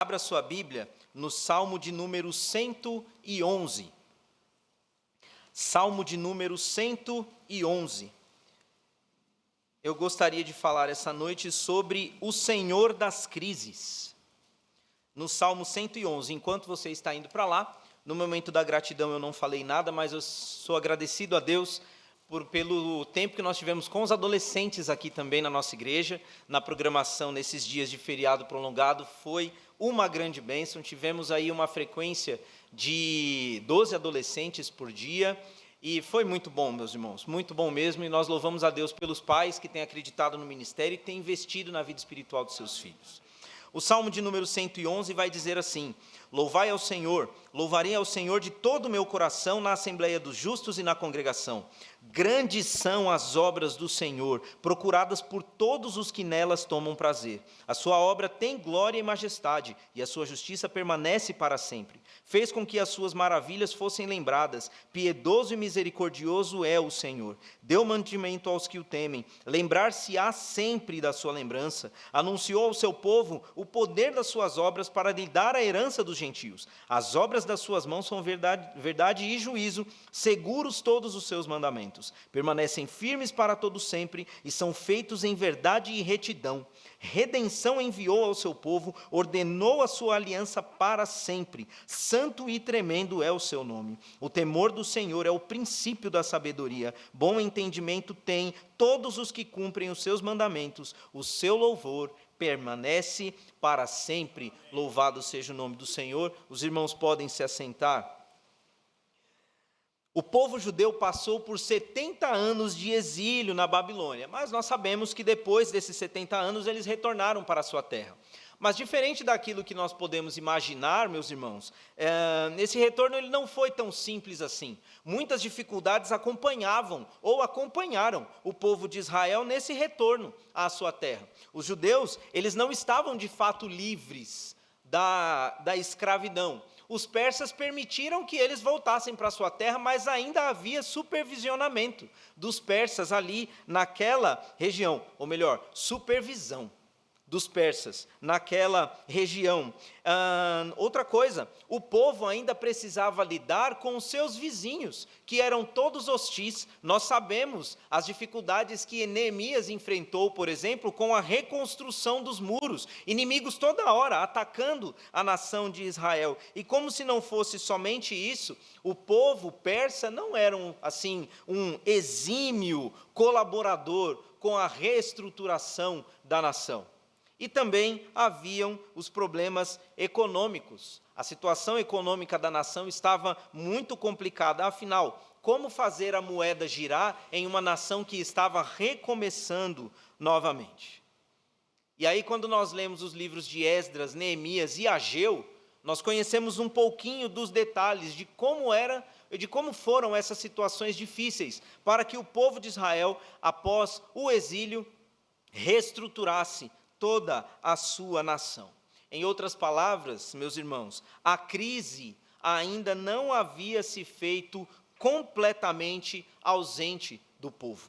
Abra sua Bíblia no Salmo de número 111. Salmo de número 111. Eu gostaria de falar essa noite sobre o Senhor das crises. No Salmo 111, enquanto você está indo para lá, no momento da gratidão eu não falei nada, mas eu sou agradecido a Deus pelo tempo que nós tivemos com os adolescentes aqui também na nossa igreja, na programação nesses dias de feriado prolongado, foi uma grande bênção. Tivemos aí uma frequência de 12 adolescentes por dia, e foi muito bom, meus irmãos, muito bom mesmo, e nós louvamos a Deus pelos pais que têm acreditado no ministério e têm investido na vida espiritual dos seus filhos. O Salmo de número 111 vai dizer assim: louvai ao Senhor, louvarei ao Senhor de todo o meu coração na assembleia dos justos e na congregação. Grandes são as obras do Senhor, procuradas por todos os que nelas tomam prazer. A sua obra tem glória e majestade, e a sua justiça permanece para sempre. Fez com que as suas maravilhas fossem lembradas. Piedoso e misericordioso é o Senhor. Deu mantimento aos que o temem. Lembrar-se-á sempre da sua lembrança. Anunciou ao seu povo o poder das suas obras para lhe dar a herança dos gentios. As obras das suas mãos são verdade e juízo, seguros todos os seus mandamentos. Permanecem firmes para todo sempre e são feitos em verdade e retidão. Redenção enviou ao seu povo, ordenou a sua aliança para sempre. Santo e tremendo é o seu nome. O temor do Senhor é o princípio da sabedoria. Bom entendimento tem todos os que cumprem os seus mandamentos. O seu louvor permanece para sempre. Louvado seja o nome do Senhor. Os irmãos podem se assentar. O povo judeu passou por 70 anos de exílio na Babilônia, mas nós sabemos que depois desses 70 anos eles retornaram para a sua terra. Mas diferente daquilo que nós podemos imaginar, meus irmãos, esse retorno ele não foi tão simples assim. Muitas dificuldades acompanhavam ou acompanharam o povo de Israel nesse retorno à sua terra. Os judeus, eles não estavam de fato livres da escravidão. Os persas permitiram que eles voltassem para a sua terra, mas ainda havia supervisionamento dos persas ali naquela região, ou melhor, supervisão dos persas naquela região. Outra coisa, o povo ainda precisava lidar com os seus vizinhos, que eram todos hostis. Nós sabemos as dificuldades que Neemias enfrentou, por exemplo, com a reconstrução dos muros, inimigos toda hora atacando a nação de Israel. E como se não fosse somente isso, o povo persa não era um exímio colaborador com a reestruturação da nação. E também haviam os problemas econômicos. A situação econômica da nação estava muito complicada. Afinal, como fazer a moeda girar em uma nação que estava recomeçando novamente? E aí, quando nós lemos os livros de Esdras, Neemias e Ageu, nós conhecemos um pouquinho dos detalhes de como foram essas situações difíceis, para que o povo de Israel, após o exílio, reestruturasse toda a sua nação. Em outras palavras, meus irmãos, a crise ainda não havia se feito completamente ausente do povo.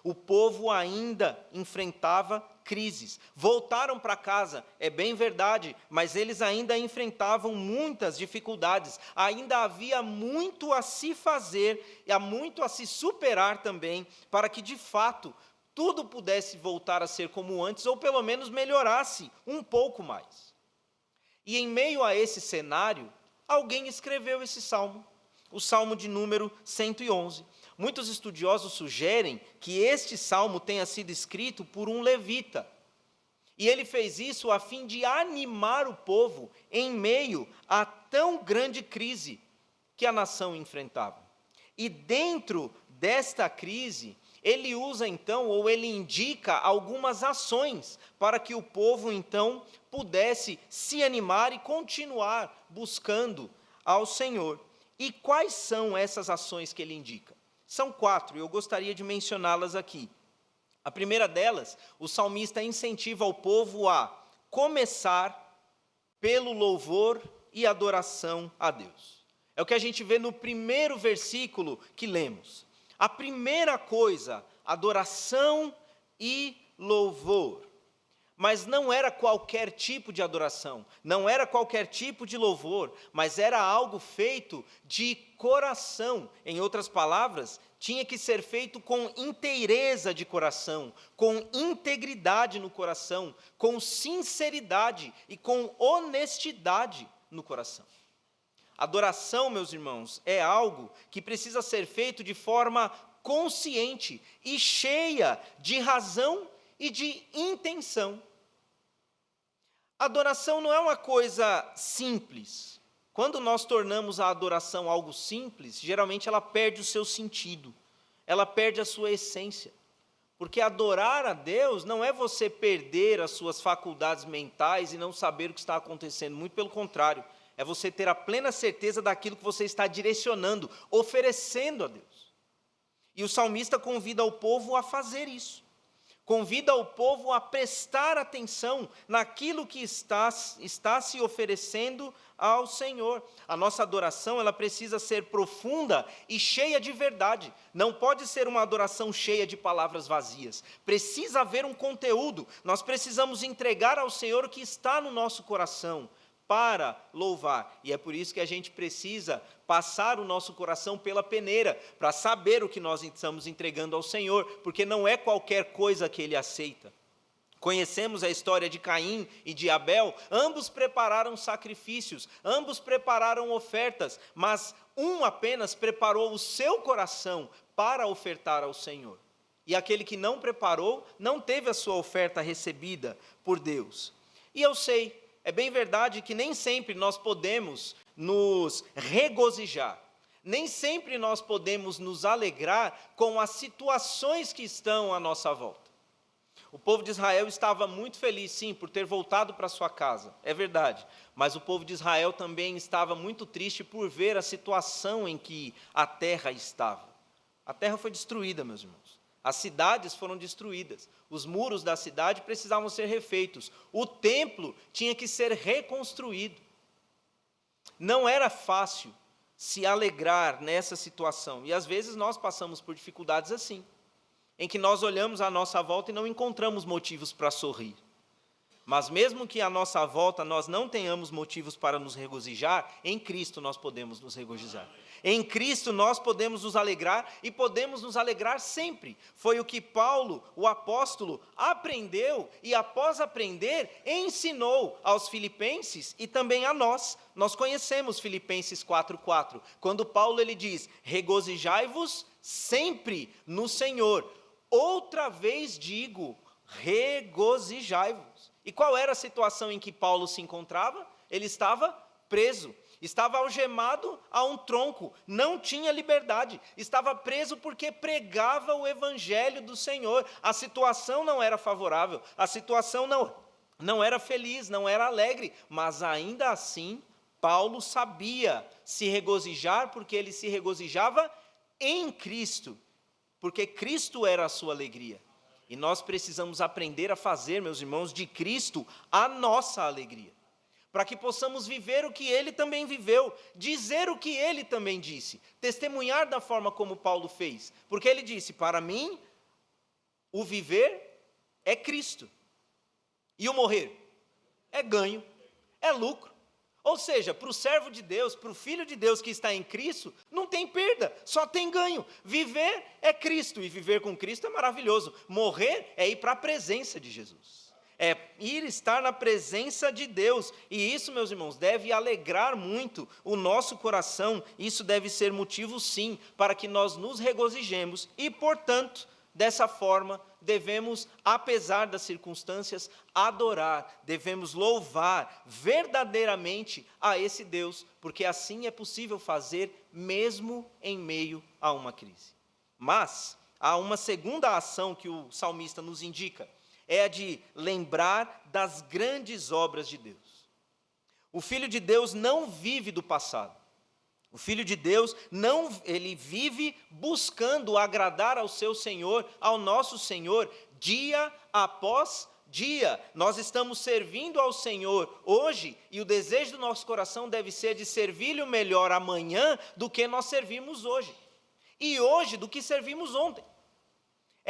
O povo ainda enfrentava crises. Voltaram para casa, é bem verdade, mas eles ainda enfrentavam muitas dificuldades. Ainda havia muito a se fazer e há muito a se superar também, para que de fato tudo pudesse voltar a ser como antes, ou pelo menos melhorasse um pouco mais. E em meio a esse cenário, alguém escreveu esse salmo, o salmo de número 111. Muitos estudiosos sugerem que este salmo tenha sido escrito por um levita. E ele fez isso a fim de animar o povo em meio a tão grande crise que a nação enfrentava. E dentro desta crise, ele usa então, ou ele indica algumas ações para que o povo então pudesse se animar e continuar buscando ao Senhor. E quais são essas ações que ele indica? São 4, e eu gostaria de mencioná-las aqui. A primeira delas, o salmista incentiva o povo a começar pelo louvor e adoração a Deus. É o que a gente vê no primeiro versículo que lemos. A primeira coisa, adoração e louvor. Mas não era qualquer tipo de adoração, não era qualquer tipo de louvor, mas era algo feito de coração. Em outras palavras, tinha que ser feito com inteireza de coração, com integridade no coração, com sinceridade e com honestidade no coração. Adoração, meus irmãos, é algo que precisa ser feito de forma consciente e cheia de razão e de intenção. Adoração não é uma coisa simples. Quando nós tornamos a adoração algo simples, geralmente ela perde o seu sentido, ela perde a sua essência. Porque adorar a Deus não é você perder as suas faculdades mentais e não saber o que está acontecendo, muito pelo contrário, é você ter a plena certeza daquilo que você está direcionando, oferecendo a Deus. E o salmista convida o povo a fazer isso. Convida o povo a prestar atenção naquilo que está se oferecendo ao Senhor. A nossa adoração, ela precisa ser profunda e cheia de verdade. Não pode ser uma adoração cheia de palavras vazias. Precisa haver um conteúdo. Nós precisamos entregar ao Senhor o que está no nosso coração para louvar. E é por isso que a gente precisa passar o nosso coração pela peneira, para saber o que nós estamos entregando ao Senhor, porque não é qualquer coisa que Ele aceita. Conhecemos a história de Caim e de Abel, ambos prepararam sacrifícios, ambos prepararam ofertas, mas um apenas preparou o seu coração para ofertar ao Senhor. E aquele que não preparou, não teve a sua oferta recebida por Deus. E eu sei, é bem verdade que nem sempre nós podemos nos regozijar, nem sempre nós podemos nos alegrar com as situações que estão à nossa volta. O povo de Israel estava muito feliz, sim, por ter voltado para sua casa, é verdade, mas o povo de Israel também estava muito triste por ver a situação em que a terra estava. A terra foi destruída, meus irmãos. As cidades foram destruídas, os muros da cidade precisavam ser refeitos, o templo tinha que ser reconstruído. Não era fácil se alegrar nessa situação, e às vezes nós passamos por dificuldades assim, em que nós olhamos à nossa volta e não encontramos motivos para sorrir. Mas mesmo que à nossa volta nós não tenhamos motivos para nos regozijar, em Cristo nós podemos nos regozijar. Em Cristo nós podemos nos alegrar e podemos nos alegrar sempre. Foi o que Paulo, o apóstolo, aprendeu e após aprender, ensinou aos filipenses e também a nós. Nós conhecemos Filipenses 4:4, quando Paulo ele diz: regozijai-vos sempre no Senhor. Outra vez digo, regozijai-vos. E qual era a situação em que Paulo se encontrava? Ele estava preso. Estava algemado a um tronco, não tinha liberdade, estava preso porque pregava o evangelho do Senhor. A situação não era favorável, a situação não era feliz, não era alegre, mas ainda assim, Paulo sabia se regozijar, porque ele se regozijava em Cristo, porque Cristo era a sua alegria. E nós precisamos aprender a fazer, meus irmãos, de Cristo a nossa alegria, para que possamos viver o que Ele também viveu, dizer o que Ele também disse, testemunhar da forma como Paulo fez, porque ele disse: para mim, o viver é Cristo, e o morrer é ganho, é lucro. Ou seja, para o servo de Deus, para o Filho de Deus que está em Cristo, não tem perda, só tem ganho. Viver é Cristo, e viver com Cristo é maravilhoso. Morrer é ir para a presença de Jesus. É ir estar na presença de Deus. E isso, meus irmãos, deve alegrar muito o nosso coração. Isso deve ser motivo, sim, para que nós nos regozijemos. E, portanto, dessa forma, devemos, apesar das circunstâncias, adorar, devemos louvar verdadeiramente a esse Deus, porque assim é possível fazer mesmo em meio a uma crise. Mas há uma segunda ação que o salmista nos indica, é a de lembrar das grandes obras de Deus. O Filho de Deus não vive do passado. O Filho de Deus, ele vive buscando agradar ao seu Senhor, ao nosso Senhor, dia após dia. Nós estamos servindo ao Senhor hoje, e o desejo do nosso coração deve ser de servi-lo melhor amanhã do que nós servimos hoje. E hoje do que servimos ontem.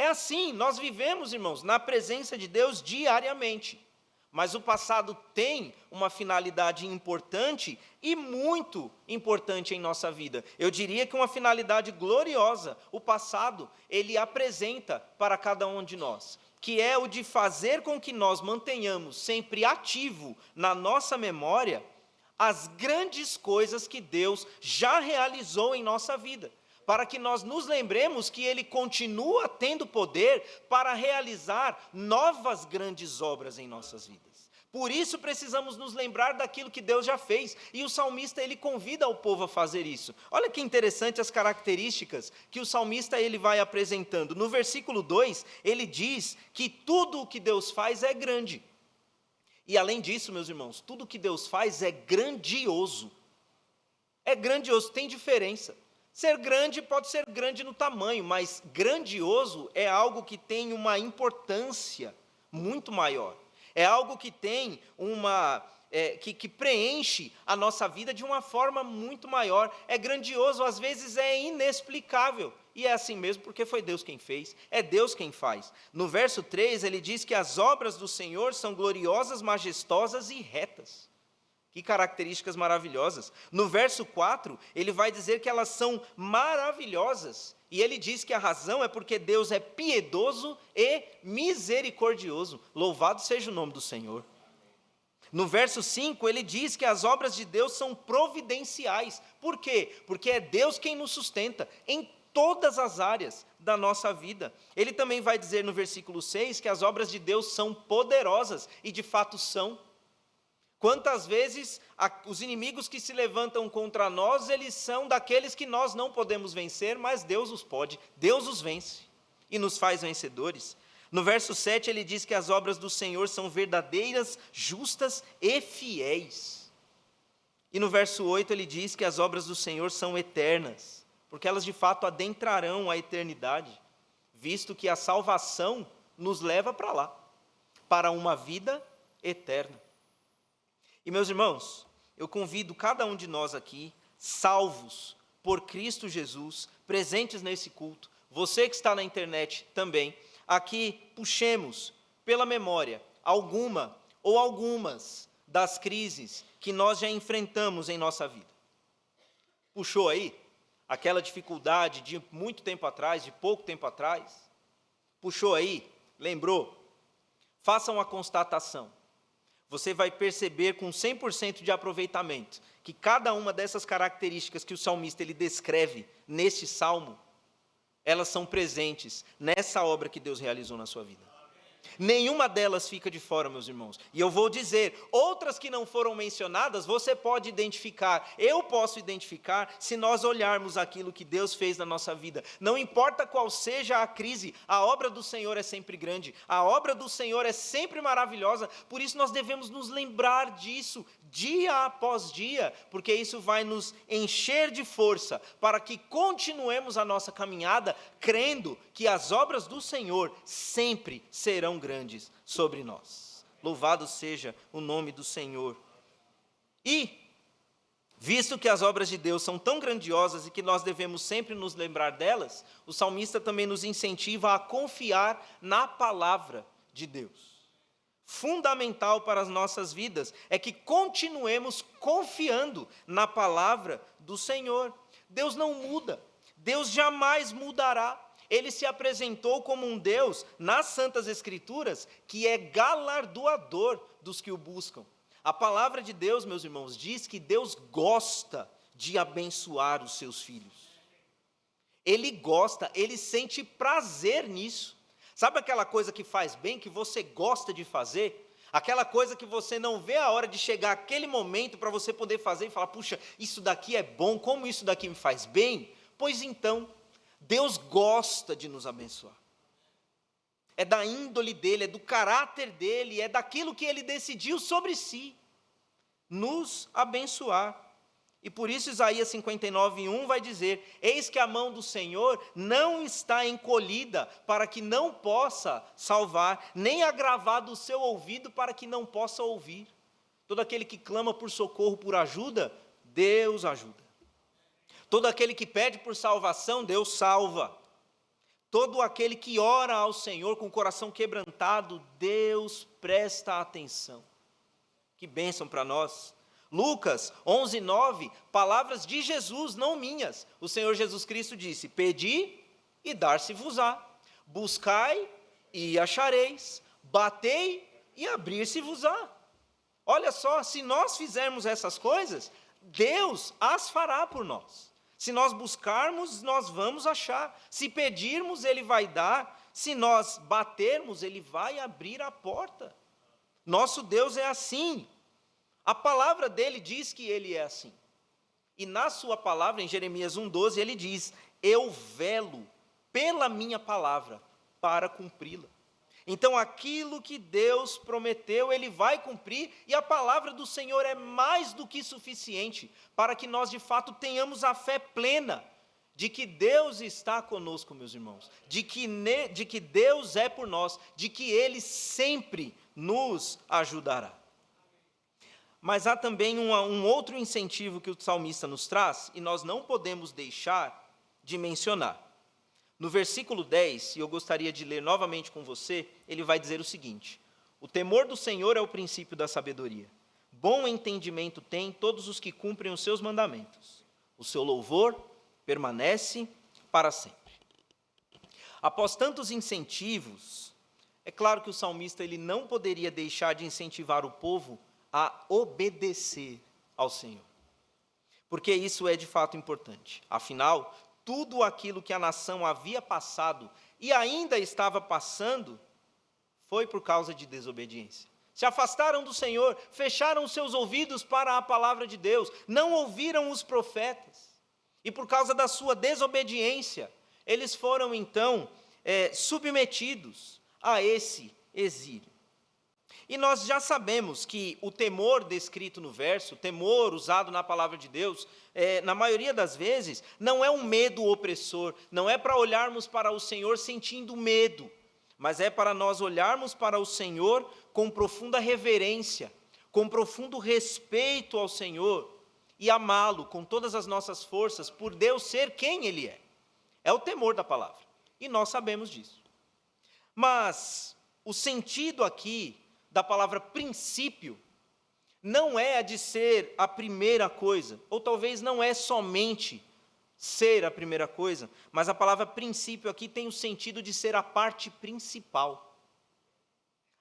É assim, nós vivemos, irmãos, na presença de Deus diariamente. Mas o passado tem uma finalidade importante e muito importante em nossa vida. Eu diria que uma finalidade gloriosa. O passado, ele apresenta para cada um de nós, que é o de fazer com que nós mantenhamos sempre ativo na nossa memória as grandes coisas que Deus já realizou em nossa vida, para que nós nos lembremos que Ele continua tendo poder para realizar novas grandes obras em nossas vidas. Por isso precisamos nos lembrar daquilo que Deus já fez, e o salmista ele convida o povo a fazer isso. Olha que interessante as características que o salmista ele vai apresentando. No versículo 2, ele diz que tudo o que Deus faz é grande. E além disso, meus irmãos, tudo o que Deus faz é grandioso. É grandioso, tem diferença. Ser grande pode ser grande no tamanho, mas grandioso é algo que tem uma importância muito maior. É algo que tem que preenche a nossa vida de uma forma muito maior. É grandioso, às vezes é inexplicável. E é assim mesmo porque foi Deus quem fez, é Deus quem faz. No verso 3, ele diz que as obras do Senhor são gloriosas, majestosas e retas. Que características maravilhosas. No verso 4, ele vai dizer que elas são maravilhosas. E ele diz que a razão é porque Deus é piedoso e misericordioso. Louvado seja o nome do Senhor. No verso 5, ele diz que as obras de Deus são providenciais. Por quê? Porque é Deus quem nos sustenta em todas as áreas da nossa vida. Ele também vai dizer no versículo 6 que as obras de Deus são poderosas, e de fato são. Quantas vezes os inimigos que se levantam contra nós, eles são daqueles que nós não podemos vencer, mas Deus os pode, Deus os vence e nos faz vencedores. No verso 7 ele diz que as obras do Senhor são verdadeiras, justas e fiéis. E no verso 8 ele diz que as obras do Senhor são eternas, porque elas de fato adentrarão a eternidade, visto que a salvação nos leva para lá, para uma vida eterna. E meus irmãos, eu convido cada um de nós aqui, salvos por Cristo Jesus, presentes nesse culto, você que está na internet também, aqui puxemos pela memória alguma ou algumas das crises que nós já enfrentamos em nossa vida. Puxou aí aquela dificuldade de muito tempo atrás, de pouco tempo atrás? Puxou aí? Lembrou? Faça uma constatação. Você vai perceber com 100% de aproveitamento que cada uma dessas características que o salmista ele descreve neste salmo, elas são presentes nessa obra que Deus realizou na sua vida. Nenhuma delas fica de fora, meus irmãos. E eu vou dizer, outras que não foram mencionadas, você pode identificar, eu posso identificar, se nós olharmos aquilo que Deus fez na nossa vida. Não importa qual seja a crise, a obra do Senhor é sempre grande, a obra do Senhor é sempre maravilhosa, por isso nós devemos nos lembrar disso, dia após dia, porque isso vai nos encher de força, para que continuemos a nossa caminhada, crendo que as obras do Senhor sempre serão grandes sobre nós. Louvado seja o nome do Senhor. E, visto que as obras de Deus são tão grandiosas e que nós devemos sempre nos lembrar delas, o salmista também nos incentiva a confiar na palavra de Deus. Fundamental para as nossas vidas é que continuemos confiando na palavra do Senhor. Deus não muda, Deus jamais mudará. Ele se apresentou como um Deus, nas Santas Escrituras, que é galardoador dos que o buscam. A palavra de Deus, meus irmãos, diz que Deus gosta de abençoar os seus filhos. Ele gosta, ele sente prazer nisso. Sabe aquela coisa que faz bem, que você gosta de fazer? Aquela coisa que você não vê a hora de chegar aquele momento para você poder fazer e falar, puxa, isso daqui é bom, como isso daqui me faz bem? Pois então, Deus gosta de nos abençoar. É da índole dele, é do caráter dele, é daquilo que ele decidiu sobre si, nos abençoar. E por isso Isaías 59:1 vai dizer, eis que a mão do Senhor não está encolhida para que não possa salvar, nem agravado o seu ouvido para que não possa ouvir. Todo aquele que clama por socorro, por ajuda, Deus ajuda. Todo aquele que pede por salvação, Deus salva. Todo aquele que ora ao Senhor com o coração quebrantado, Deus presta atenção. Que bênção para nós. Lucas 11:9, palavras de Jesus, não minhas. O Senhor Jesus Cristo disse: pedi e dar-se-vos-á, buscai e achareis, batei e abrir-se-vos-á. Olha só, se nós fizermos essas coisas, Deus as fará por nós. Se nós buscarmos, nós vamos achar. Se pedirmos, Ele vai dar. Se nós batermos, Ele vai abrir a porta. Nosso Deus é assim. A palavra dele diz que Ele é assim. E na sua palavra, em Jeremias 1:12, Ele diz: eu velo pela minha palavra para cumpri-la. Então, aquilo que Deus prometeu, Ele vai cumprir, e a palavra do Senhor é mais do que suficiente para que nós, de fato, tenhamos a fé plena de que Deus está conosco, meus irmãos, de que Deus é por nós, de que Ele sempre nos ajudará. Mas há também um outro incentivo que o salmista nos traz, e nós não podemos deixar de mencionar. No versículo 10, e eu gostaria de ler novamente com você, ele vai dizer o seguinte: o temor do Senhor é o princípio da sabedoria. Bom entendimento têm todos os que cumprem os seus mandamentos. O seu louvor permanece para sempre. Após tantos incentivos, é claro que o salmista ele não poderia deixar de incentivar o povo a obedecer ao Senhor. Porque isso é de fato importante. Afinal, tudo aquilo que a nação havia passado e ainda estava passando foi por causa de desobediência. Se afastaram do Senhor, fecharam os seus ouvidos para a palavra de Deus, não ouviram os profetas. E por causa da sua desobediência, eles foram então submetidos a esse exílio. E nós já sabemos que o temor descrito no verso, o temor usado na palavra de Deus, na maioria das vezes, não é um medo opressor, não é para olharmos para o Senhor sentindo medo, mas é para nós olharmos para o Senhor com profunda reverência, com profundo respeito ao Senhor e amá-lo com todas as nossas forças, por Deus ser quem Ele é. É o temor da palavra, e nós sabemos disso. Mas o sentido aqui da palavra princípio não é a de ser a primeira coisa, ou talvez não é somente ser a primeira coisa, mas a palavra princípio aqui tem o sentido de ser a parte principal.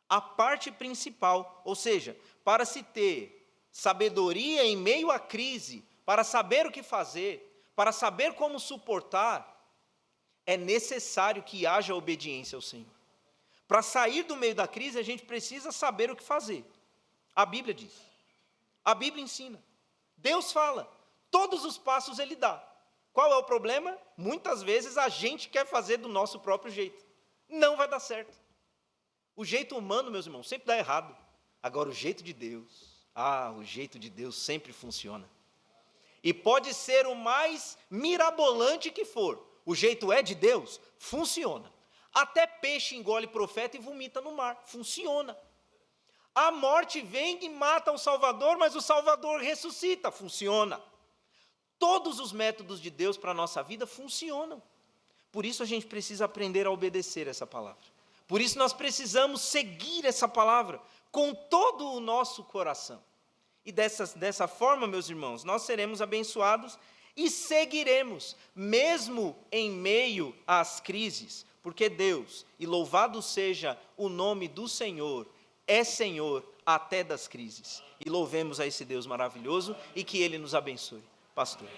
A parte principal, ou seja, para se ter sabedoria em meio à crise, para saber o que fazer, para saber como suportar, é necessário que haja obediência ao Senhor. Para sair do meio da crise, a gente precisa saber o que fazer. A Bíblia diz. A Bíblia ensina. Deus fala. Todos os passos Ele dá. Qual é o problema? Muitas vezes a gente quer fazer do nosso próprio jeito. Não vai dar certo. O jeito humano, meus irmãos, sempre dá errado. Agora, o jeito de Deus, o jeito de Deus sempre funciona. E pode ser o mais mirabolante que for. O jeito é de Deus, funciona. Até peixe engole profeta e vomita no mar. Funciona. A morte vem e mata o Salvador, mas o Salvador ressuscita. Funciona. Todos os métodos de Deus para a nossa vida funcionam. Por isso a gente precisa aprender a obedecer essa palavra. Por isso nós precisamos seguir essa palavra com todo o nosso coração. E dessa forma, meus irmãos, nós seremos abençoados e seguiremos, mesmo em meio às crises. Porque Deus, e louvado seja o nome do Senhor, é Senhor até das crises. E louvemos a esse Deus maravilhoso e que Ele nos abençoe. Pastor.